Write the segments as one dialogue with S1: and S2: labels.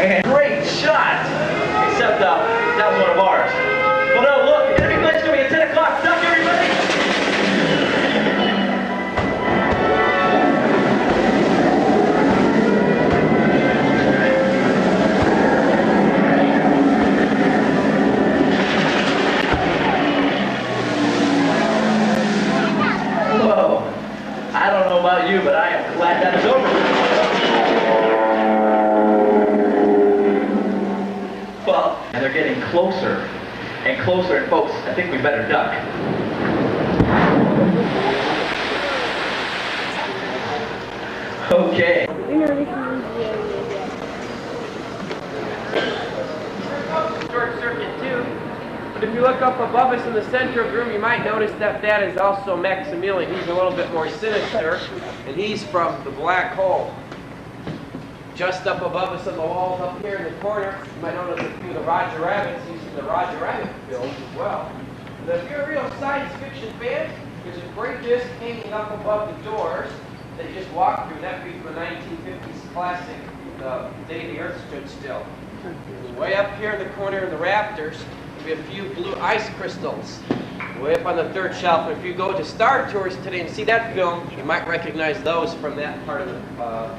S1: And great shot! Except that was one of ours. Well, no, look, the enemy flight's going to be at 10 o'clock. Duck, everybody! Whoa. I don't know about you, but I am glad that is over. Well, and they're getting closer and closer, and folks, I think we better duck. Okay.
S2: Short circuit too. But if you look up above us in the center of the room, you might notice that that is also Maximilian. He's a little bit more sinister, and he's from the black hole. Just up above us on the walls up here in the corner, you might notice a few of the Roger Rabbits using the Roger Rabbit films as well. And if you're a real science fiction fan, there's a great disc hanging up above the doors that you just walk through. That'd be from a 1950s classic, The Day the Earth Stood Still. Way up here in the corner in the rafters, we have a few blue ice crystals. Way up on the third shelf. And if you go to Star Tours today and see that film, you might recognize those from that part of the film.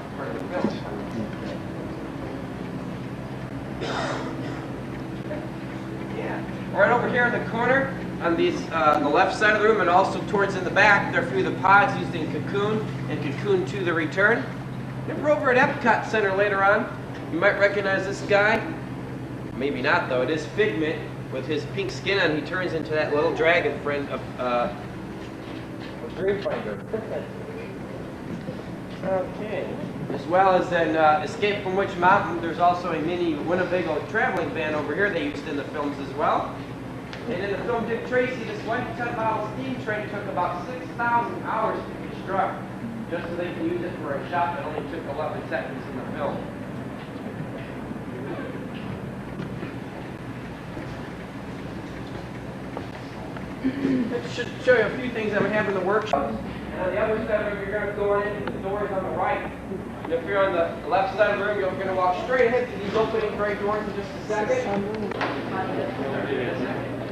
S2: Yeah. Right over here in the corner, on these the left side of the room, and also towards in the back, there are a few of the pods used in Cocoon and Cocoon 2: The Return. If we're over at Epcot Center later on, you might recognize this guy. Maybe not, though. It is Figment with his pink skin on. He turns into that little dragon friend of Dreamfinder. Okay. As well as in Escape from Witch Mountain, there's also a mini Winnebago traveling van over here they used in the films as well. And in the film Dick Tracy, this white 10-mile steam train took about 6,000 hours to construct, just so they can use it for a shot that only took 11 seconds in the film. I should show you a few things that we have in the workshop. And on the other side of it, you're going to go into the doors on the right. And if you're on the left side of the room, you're going to walk straight ahead to these opening gray doors in just a second.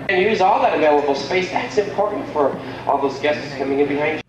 S2: And use all that available space. That's important for all those guests coming in behind